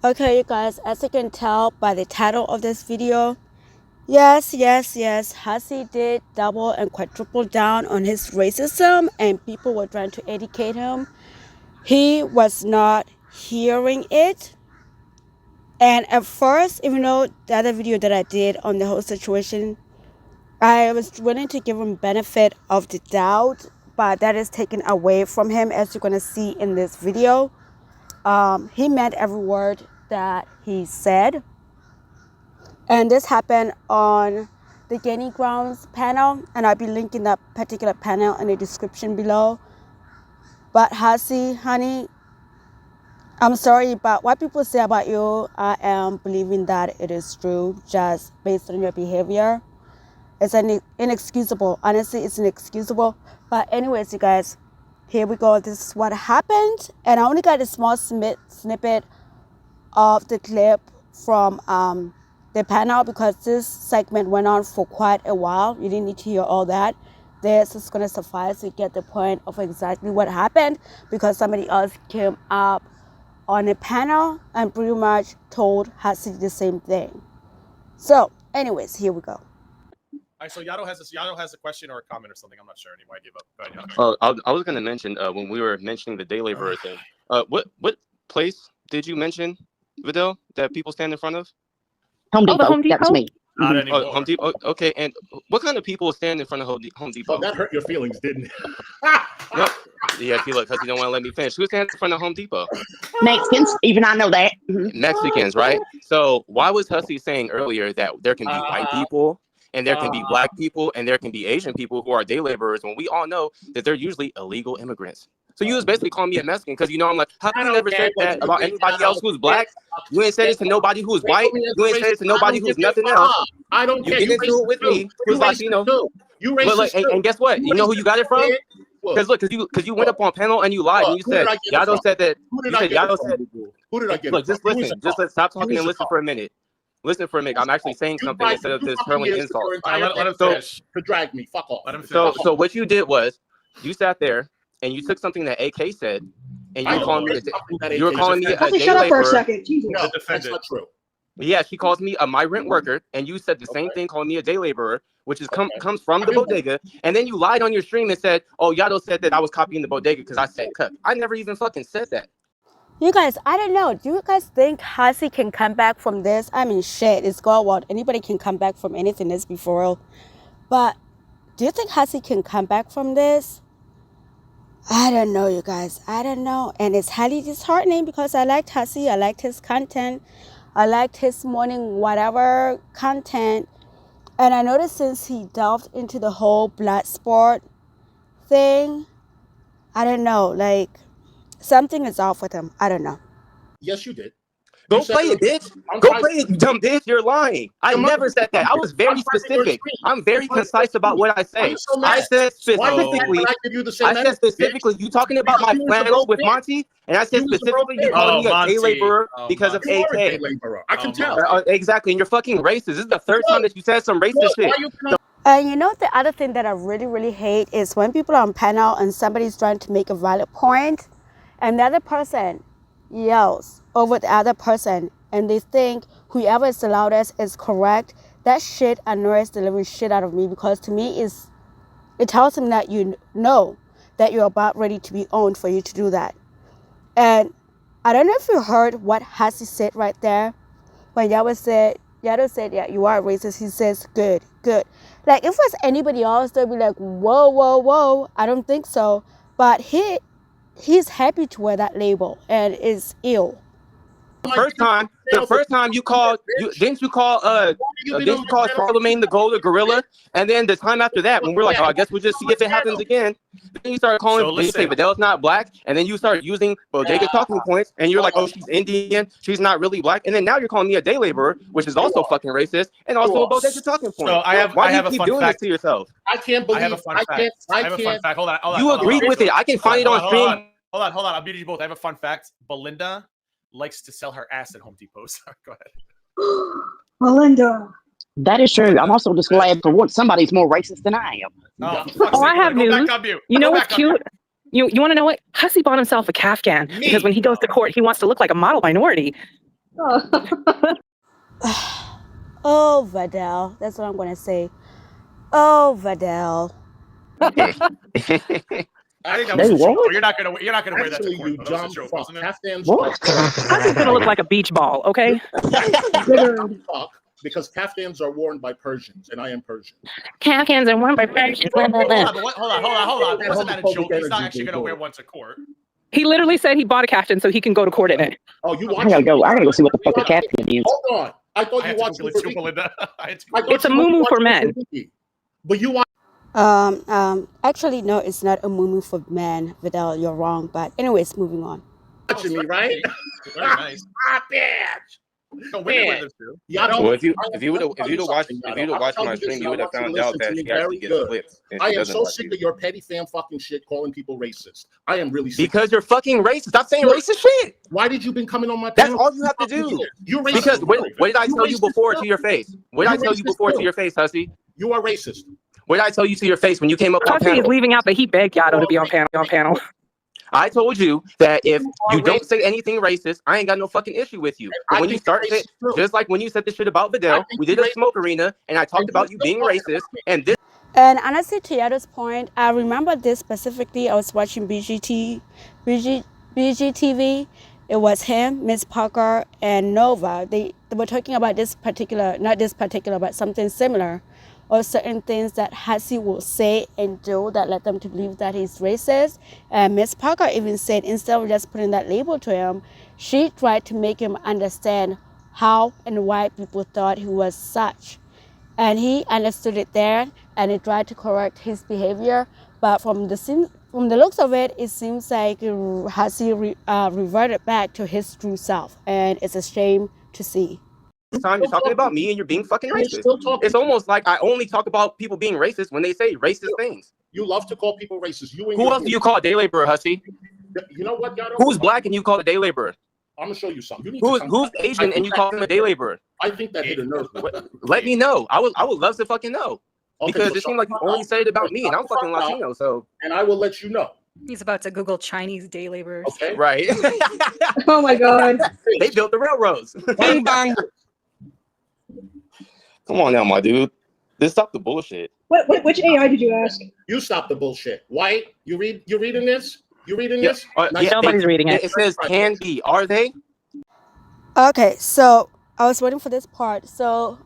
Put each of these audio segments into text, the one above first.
Okay, you guys, as you can tell by the title of this video, yes, Hussy did double and quadruple down on his racism, and people were trying to educate him. He was not hearing it. And at first, even though the other video that I did on the whole situation, I was willing to give him benefit of the doubt, but that is taken away from him, as you're going to see in this video. He meant every word that he said. And this happened on the Gaining Grounds panel, and I'll be linking that particular panel in the description below. But Hussy, honey, I'm sorry, but what people say about you, I am believing that it is true just based on your behavior. It's inexcusable. Honestly, it's inexcusable. But anyways, you guys, here we go. This is what happened. And I only got a small snippet of the clip from the panel because this segment went on for quite a while. You didn't need to hear all that. This is going to suffice to get the point of exactly what happened because somebody else came up on a panel and pretty much told Hussy the same thing. So, anyways, here we go. All right, so Yato has a question or a comment or something. I'm not sure anymore. I give up. Go ahead, I was going to mention when we were mentioning the day laborer thing. What place did you mention, Vidal, that people stand in front of? Home Depot. Home Depot? That was me. Not anymore. Home Depot. Okay, and what kind of people stand in front of Home Depot? Oh, that hurt your feelings, didn't it? No. Yeah, look, because you don't want to let me finish. Who stands in front of Home Depot? Mexicans, even I know that. Mexicans, right? So why was Hussy saying earlier that there can be white people and there can be black people and there can be Asian people who are day laborers when we all know that they're usually illegal immigrants? So you was basically calling me a Mexican because I'm like, how come you never said that about anybody else who's black? You ain't said it to nobody who's white. You ain't said it to nobody who's nothing else. I don't care. You get into it with me who's Latino. You racist too. And guess what? You know who you got it from? Because look, because you went up on panel and you lied and you said Yato said that. Who did I get? Look, just listen. Just stop talking and listen for a minute. Listen for a minute. I'm actually saying something instead of this hurling insult. Let him finish. To drag me. Fuck off. So what you did was you sat there and you took something that AK said and you were calling me a day Shut up for a laborer. second. Jesus. No, that's not true. Yeah, she calls me a migrant worker, and you said the same thing, calling me a day laborer, which is comes from the bodega. And then you lied on your stream and said, "Oh, Yato said that I was copying the bodega because I said cook." I never even fucking said that. You guys, I don't know. Do you guys think Hussy can come back from this? I mean, shit, it's God what anybody can come back from anything this before. But do you think Hussy can come back from this? I don't know, you guys. I don't know. And it's highly disheartening because I liked Hussy. I liked his content. I liked his morning whatever content. And I noticed since he delved into the whole blood sport thing, I don't know, like something is off with him. I don't know. Yes, you did. Go play it, bitch. Go play it, you dumb bitch. You're lying. I never said that. I was very specific. I'm very concise about what I say. I said specifically, you talking about my flannel with Monty, and I said specifically you calling me a day laborer because of AK. I can tell. Exactly, and you're fucking racist. This is the third time that you said some racist shit. And you know the other thing that I really hate is when people are on panel and somebody's trying to make a valid point, and the other person yells over the other person and they think whoever is the loudest is correct. That shit annoys the living shit out of me because to me it tells him that you know that you're about ready to be owned for you to do that. And I don't know if you heard what Hussy said right there when Yato said, yeah, you are racist. He says, good. Like if it was anybody else, they'd be like, whoa. I don't think so. But he's happy to wear that label and is ill. The first time you called, didn't you call Charlemagne the Gold a gorilla? And then the time after that, when we're like, oh, I guess we'll just see if it happens again. Then you start calling, you say Vidal's not black, and then you start using bodega talking points, and you're like, oh, she's Indian, she's not really black, and then now you're calling me a day laborer, which is also fucking racist, and also a bodega talking point. So I have a fun fact to yourself. I can't believe. I have a fun fact. Hold on. You agreed with it. I can find it on stream. Hold on. I'll beat you both. I have a fun fact. Belinda likes to sell her ass at Home Depot. Sorry, go ahead. Melinda. That is true. I'm also just glad for once somebody's more racist than I am. I have news. You know what's cute? You want to know what? Hussy bought himself a calf can because when he goes to court, he wants to look like a model minority. Oh, Vidal. That's what I'm going to say. Oh, Vidal. I think that was a joke. You're not gonna wear that to court. That was a joke, wasn't it? Hussy's gonna look like a beach ball, okay? Because caftans are worn by Persians, and I am Persian. Caftans are worn by Persians. Hold on. Wasn't that a joke? He's not actually gonna wear one to court. He literally said he bought a caftan so he can go to court in it. Oh, you I gotta go see what the fuck a caftan is. Hold on. I thought you watched it too, Belinda. It's a muumuu for men. But you watch. Actually, no, it's not a muumuu for men, Vidal. You're wrong. But anyways, moving on. Watching me, right? Very nice. Bitch. No, women wear them too. Well, if you would have watched my stream, you would have found out that she actually gets flipped. I am so sick of your petty fan fucking shit calling people racist. I am really sick. Because you're fucking racist. Stop saying racist shit. Why did you been coming on my panel? That's all you have to do. You're racist. Because what did I tell you before to your face? What did I tell you before to your face, Hussy? You are racist. What did I tell you to your face when you came up on panel? Hussy is leaving out that he begged Yato to be on panel. I told you that if you don't say anything racist, I ain't got no fucking issue with you. But when you start saying, just like when you said the shit about Vidal, we did a smoke arena, and I talked about you being racist, and this. And honestly, to Yato's point, I remember this specifically. I was watching BGTV. It was him, Miss Parker, and Nova. They were talking about this particular, not this particular, but something similar, or certain things that Hussy will say and do that led them to believe that he's racist. And Miss Parker even said, instead of just putting that label to him, she tried to make him understand how and why people thought he was such. And he understood it there, and he tried to correct his behavior. But from the looks of it, it seems like Hussy reverted back to his true self, and it's a shame to see. Time you're talking about me and you're being fucking racist. It's almost like I only talk about people being racist when they say racist things. You love to call people racist. Who else do you call a day laborer, Hussy? You know what, Yato? Who's black and you call a day laborer? I'm gonna show you something. Who's Asian and you call him a day laborer? I think that hit a nerve. Let me know. I would love to fucking know. Because it seemed like you only said it about me, and I'm fucking Latino, so. And I will let you know. He's about to Google Chinese day laborers. Okay. Right. Oh my God. They built the railroads. Bing bang. Come on now, my dude. Let's stop the bullshit. Which AI did you ask? You stop the bullshit. White, you reading this? You reading this? Nobody's reading it. It says can be. Are they? Okay, so I was waiting for this part. So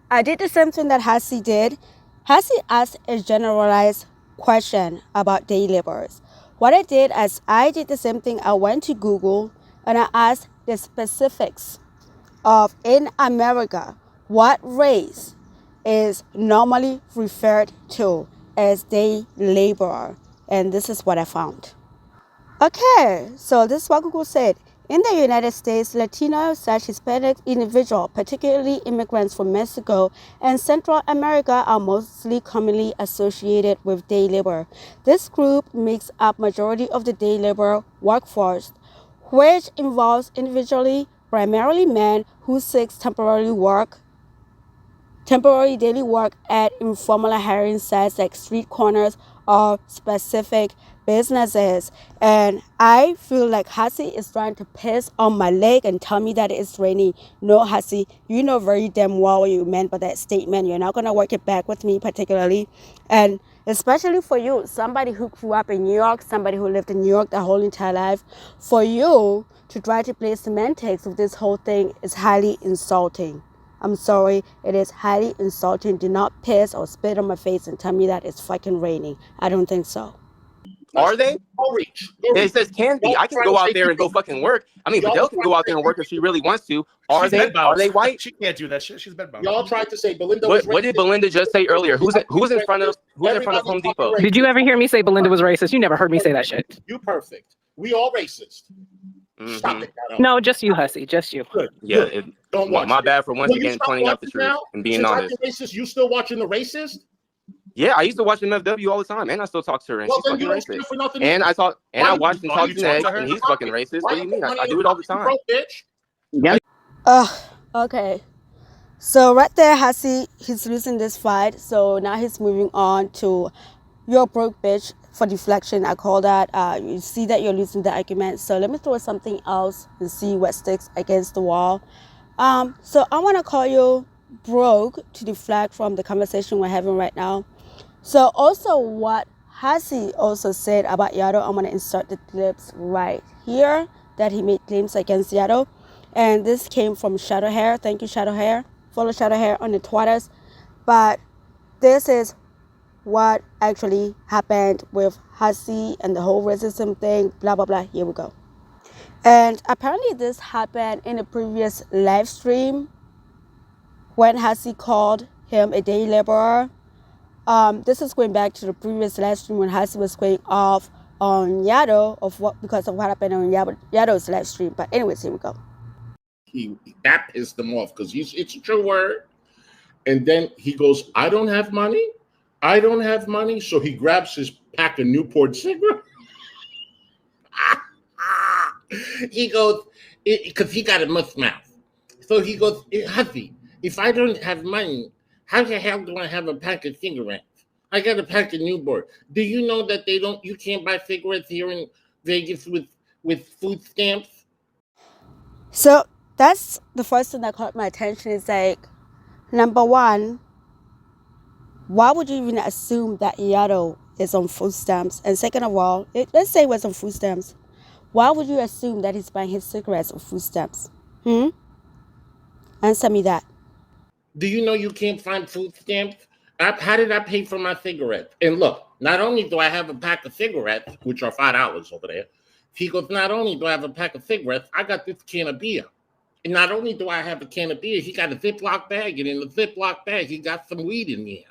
I did the same thing that Hussy did. Hussy asked a generalized question about day laborers. What I did is I did the same thing. I went to Google and I asked the specifics of in America, what race is normally referred to as day laborer. And this is what I found. Okay, so this is what Google said. In the United States, Latino/Hispanic individuals, particularly immigrants from Mexico and Central America, are mostly commonly associated with day labor. This group makes up majority of the day labor workforce, which involves individually primarily men who seek temporary daily work at informal hiring sites like street corners or specific businesses. And I feel like Hussy is trying to piss on my leg and tell me that it's raining. No, Hussy, you know very damn well what you meant by that statement. You're not going to work it back with me particularly. And especially for you, somebody who grew up in New York, somebody who lived in New York their whole entire life, for you to try to play semantics with this whole thing is highly insulting. I'm sorry, it is highly insulting. Do not piss or spit on my face and tell me that it's fucking raining. I don't think so. Are they? It says can be. I can go out there and go fucking work. I mean, Vidal can go out there and work if she really wants to. Are they white? She can't do that shit. She's bedbound. Y'all tried to say Belinda. What did Belinda just say earlier? Who's in front of Home Depot? Did you ever hear me say Belinda was racist? You never heard me say that shit. You perfect. We all racist. Stop it. No, just you, Hussy. Just you. Good. Yeah. Don't watch my bad for once again pointing out the truth and being honest. Racist, you still watching the racist? Yeah, I used to watch MFW all the time, and I still talk to her, and she's fucking racist. And I watched and talked to Ned, and he's fucking racist. What do you mean? I do it all the time. Yeah. Okay. So right there, Hussy, he's losing this fight. So now he's moving on to your broke bitch for deflection. I call that. You see that you're losing the argument. So let me throw something else and see what sticks against the wall. So I want to call you broke to deflect from the conversation we're having right now. So also what Hussy also said about Yato, I'm going to insert the clips right here that he made claims against Yato. And this came from Shadow Hair. Thank you, Shadow Hair. Follow Shadow Hair on the Twitters. But this is what actually happened with Hussy and the whole racism thing, blah, blah, blah. Here we go. And apparently this happened in a previous live stream when Hussy called him a day laborer. This is going back to the previous live stream when Hussy was going off on Yato because of what happened on Yato's live stream. But anyways, here we go. That pissed him off because it's a true word. And then he goes, I don't have money. I don't have money. So he grabs his pack of Newport cigarettes. He goes, because he got a mush mouth. So he goes, Hussy, if I don't have money, how the hell do I have a pack of cigarettes? I got a pack of Newport. Do you know that you can't buy cigarettes here in Vegas with food stamps? So that's the first thing that caught my attention is like, number one, why would you even assume that Yato is on food stamps? And second of all, let's say it was on food stamps. Why would you assume that he's buying his cigarettes on food stamps? Answer me that. Do you know you can't find food stamps? How did I pay for my cigarettes? And look, not only do I have a pack of cigarettes, which are $5 over there, he goes, not only do I have a pack of cigarettes, I got this can of beer. And not only do I have a can of beer, he got a Ziploc bag, and in the Ziploc bag, he got some weed in there.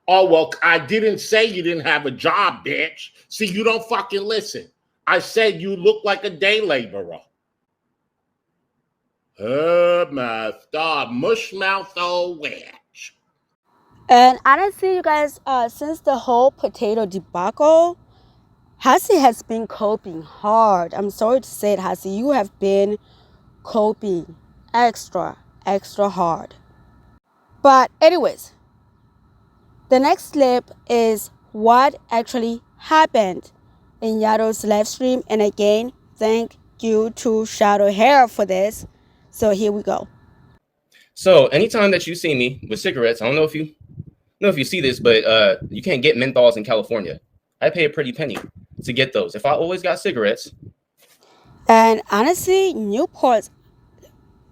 Oh, well, I didn't say you didn't have a job, bitch. See, you don't fucking listen. I said you look like a day laborer. My star, mushmouth old witch. And honestly, you guys, since the whole potato debacle, Hussy has been coping hard. I'm sorry to say it, Hussy. You have been coping extra hard. But anyways, the next clip is what actually happened in Yato's live stream. And again, thank you to Shadow Hair for this. So here we go. So anytime that you see me with cigarettes, I don't know if you see this, but you can't get menthols in California. I pay a pretty penny to get those. If I always got cigarettes. And honestly, Newports,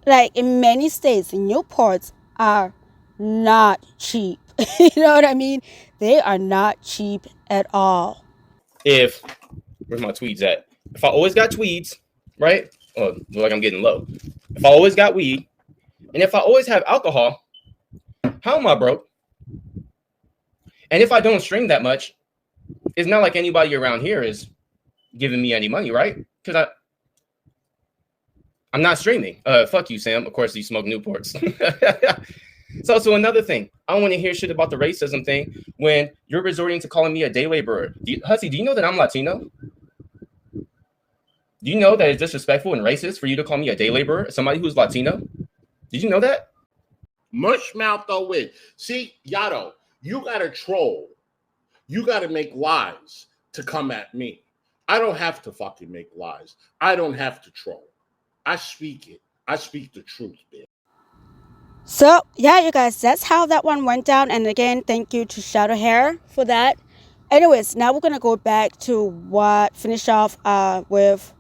like in many states, Newports are not cheap. You know what I mean? They are not cheap at all. Where's my tweeds at? If I always got tweeds, right? Oh, look like I'm getting low. If I always got weed, and if I always have alcohol, how am I broke? And if I don't stream that much, it's not like anybody around here is giving me any money, right? Because I'm not streaming. Fuck you, Sam. Of course, you smoke Newports. So another thing, I don't want to hear shit about the racism thing when you're resorting to calling me a day laborer. Hussy, do you know that I'm Latino? Do you know that it's disrespectful and racist for you to call me a day laborer, somebody who's Latino? Did you know that? Mushmouth though with. See, Yato, you gotta troll. You gotta make lies to come at me. I don't have to fucking make lies. I don't have to troll. I speak it. I speak the truth, bitch. So yeah, you guys, that's how that one went down. And again, thank you to Shadow Hair for that. Anyways, now we're gonna go back to finish off with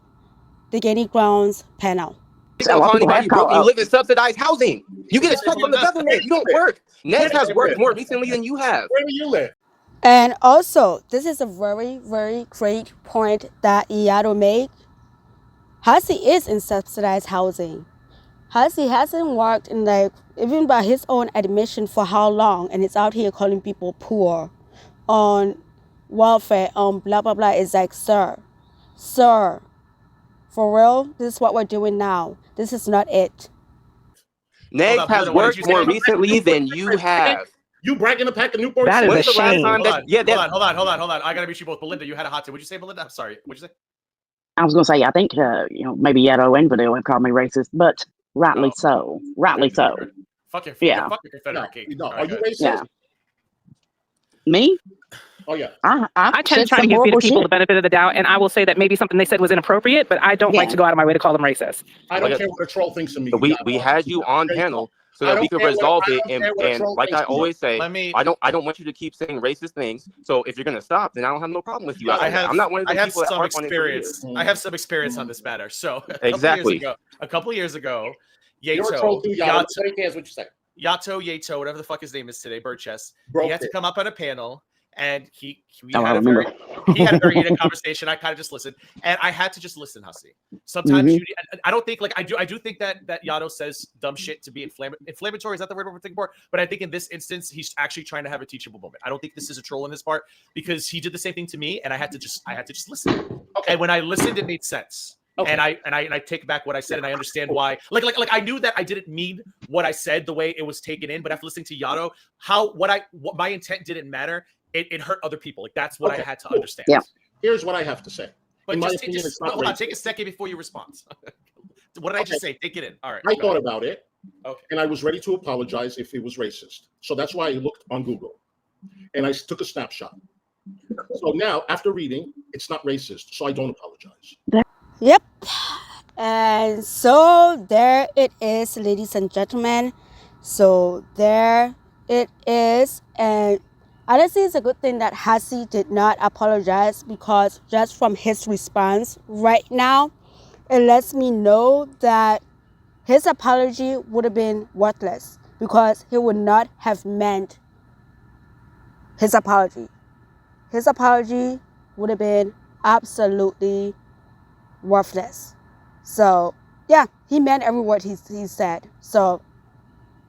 the Gaining Grounds panel. You live in subsidized housing. You get a check from the government. You don't work. Nez has worked more recently than you have. Where do you live? And also, this is a very, very great point that Yato made. Hussy is in subsidized housing. Hussy hasn't worked in, like, even by his own admission, for how long, and he's out here calling people poor, on welfare, on blah, blah, blah. It's like, sir, for real, this is what we're doing now. This is not it. Nez has worked more recently than you have. You bragging a pack of Newport? That is a shame. Hold on. I gotta meet you both. Belinda, you had a hot take. What'd you say, Belinda? I'm sorry. What'd you say? I was going to say, I think, maybe Yato and Vanille have called me racist, but rightly so. Rightly so. Fuck your Yeah. Confederate cake. No, All are right, you good. racist? Yeah. Me? Oh yeah. I tend to try to some give horrible people the shit. benefit of the doubt, and I will say that maybe something they said was inappropriate, but I don't like Yeah. to go out of my way to call them racist. I don't care what a troll thinks of me. We had you on panel so that we could resolve it, and like I always say, I don't want you to keep saying racist things. So if you're gonna stop, then I don't have no problem with you. I'm not one of the people that harp on it for years. I have some experience on this matter. So a couple years ago, Yato, nobody cares what you say. Yato, whatever the fuck his name is today, Birdchest. He had to come up on a panel, and he had a very heated conversation. I kind of just listened, and I had to just listen, Hussy. Sometimes I don't think I do think that Yato says dumb shit to be inflammatory. Is that the word we're thinking for? But I think in this instance, he's actually trying to have a teachable moment. I don't think this is a troll on his part because he did the same thing to me, and I had to just listen. Okay. And when I listened, it made sense. Okay. And I take back what I said, and I understand why. Like I knew that I didn't mean what I said the way it was taken in, but after listening to Yato, what my intent didn't matter. It hurt other people. Like that's what I had to understand. Yeah. Here's what I have to say. But hold on, take a second before you respond. What did I just say? Take it in. All right. I thought about it, and I was ready to apologize if it was racist. So that's why I looked on Google, and I took a snapshot. So now, after reading, it's not racist, so I don't apologize. Yep. And so there it is, ladies and gentlemen. So there it is. And honestly, it's a good thing that Hussy did not apologize because just from his response right now, it lets me know that his apology would have been worthless because he would not have meant his apology. His apology would have been absolutely worthless. So yeah, he meant every word he said. So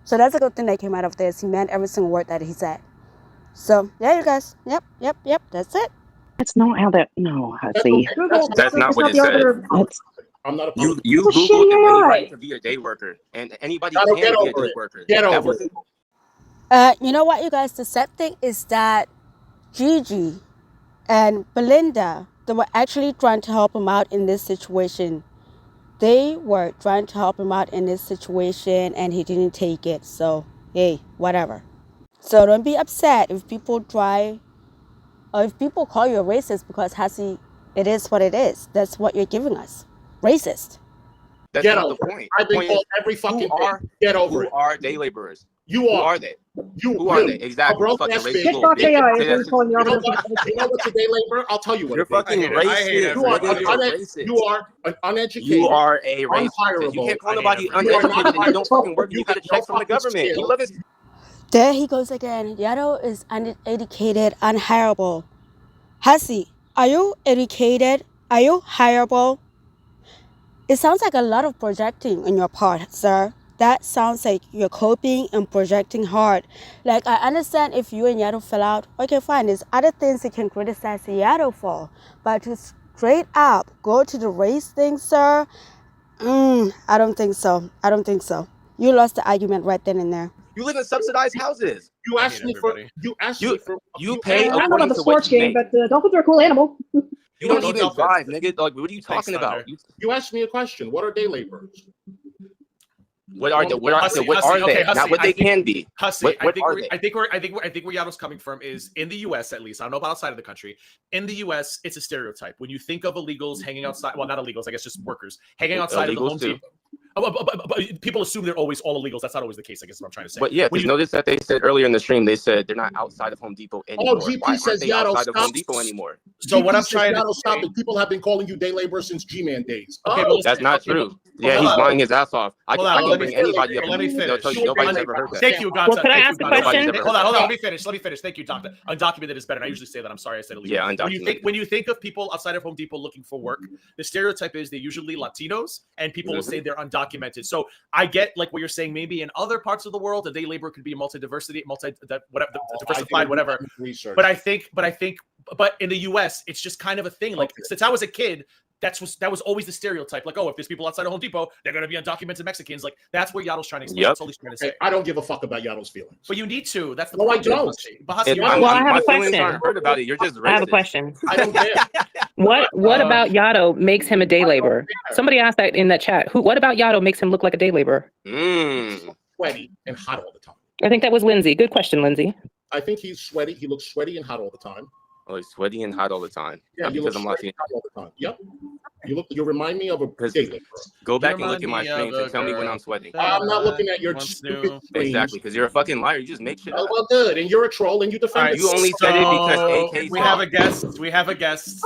that's a good thing that came out of this. He meant every single word that he said. So yeah, you guys. Yep. That's it. That's not how that. No, Hussy. That's not what it said. I'm not a you Googled anybody to be a day worker, and anybody can be a day worker. Get over it. You know what, you guys? The sad thing is that Gigi and Belinda, they were actually trying to help him out in this situation. They were trying to help him out in this situation, and he didn't take it. So hey, whatever. So don't be upset if people try, or if people call you a racist because Hussy, it is what it is. That's what you're giving us. Racist. That's Get not over the point. I've been called every fucking day. Get over it. Who are day laborers? You are. Who are they? Who are they? Exactly. You know what's a day laborer? I'll tell you what. You're fucking racist. You are an uneducated. You are a racist. Unhireable. You can't call nobody uneducated and you don't fucking work. You got to check from the government. You live in. There he goes again. Yato is uneducated, unhireable. Hussy, are you educated? Are you hireable? It sounds like a lot of projecting on your part, sir. That sounds like you're coping and projecting hard. Like, I understand if you and Yato fell out. Okay, fine. There's other things you can criticize Yato for. But to straight up go to the race thing, sir, I don't think so. You lost the argument right then and there. You live in subsidized houses. You asked me for. You pay. I don't know about the sports game, but dolphins are a cool animal. You don't even drive, nigga. Like, what are you talking about? You asked me a question. What are day laborers? What are they? Not what they can be. Hussy, I think where Yato's coming from is in the U.S. at least. I don't know about outside of the country. In the U.S., it's a stereotype. When you think of illegals hanging outside, well, not illegals, I guess just workers hanging outside of the Home Depot. But people assume they're always all illegals. That's not always the case, I guess is what I'm trying to say. But yeah, notice that they said earlier in the stream, they said they're not outside of Home Depot anymore. Oh, GP Why says aren't they Yato outside of Home Depot anymore? So what I'm trying to say, people have been calling you day laborer since G-Man days. Okay, well, that's not true. Yeah, he's lying his ass off. I can bring anybody up. Let me finish. Nobody's ever heard that. Thank you, Gonta. Well, can I ask a question? Hold on. Let me finish. Thank you, Doctor. Undocumented is better. I usually say that. I'm sorry I said illegal. Yeah, undocumented. When you think of people outside of Home Depot looking for work, the stereotype is they're usuly Latinos, and people will say they're undocumented. So I get like what you're saying. Maybe in other parts of the world, a day laborer could be diversified, whatever. But I think, in the U.S., it's just kind of a thing. Like since I was a kid, that was always the stereotype. Like, oh, if there's people outside of Home Depot, they're going to be undocumented Mexicans. Like, that's where Yato's trying to explain. That's all he's trying to say. I don't give a fuck about Yato's feelings. But you need to. That's the point. No, I don't. But I have a question. Heard about it. You're just racist. I have a question. I don't care. What about Yato makes him a day laborer? Somebody asked that in that chat. What about Yato makes him look like a day laborer? Sweaty and hot all the time. I think that was Lindsay. Good question, Lindsay. I think he's sweaty. He looks sweaty and hot all the time. Oh, he's sweaty and hot all the time. Yeah, Not you look because I'm sweaty watching. all the time. Yep. You remind me of a Because day laborer. go back and remind look at my me of streams and a tell me when girl I'm sweating. I'm not looking at your Once stupid knew. streams. Exactly, because you're a fucking liar. You just make shit Oh, up. well, good. And you're a troll and you defend All right, You only said it because AK we said have it. a guest. We have a guest.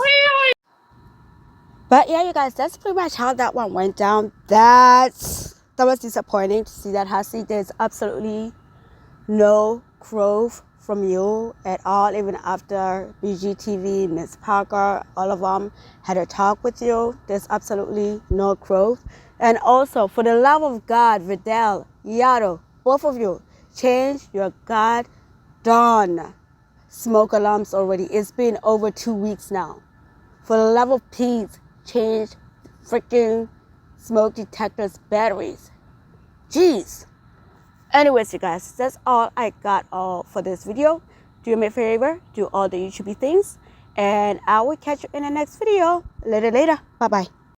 But yeah, you guys, that's pretty much how that one went down. That was disappointing to see that Hussy. There's absolutely no growth from you at all, even after BGTV, Miss Parker, all of them had a talk with you. There's absolutely no growth. And also, for the love of God, Vidal, Yato, both of you, change your goddamn smoke alarms already. It's been over 2 weeks now. For the love of peace, change freaking smoke detectors batteries. Jeez. Anyways, you guys, that's all I got all for this video. Do me a favor, do all the YouTube things, and I will catch you in the next video. Later. Bye-bye.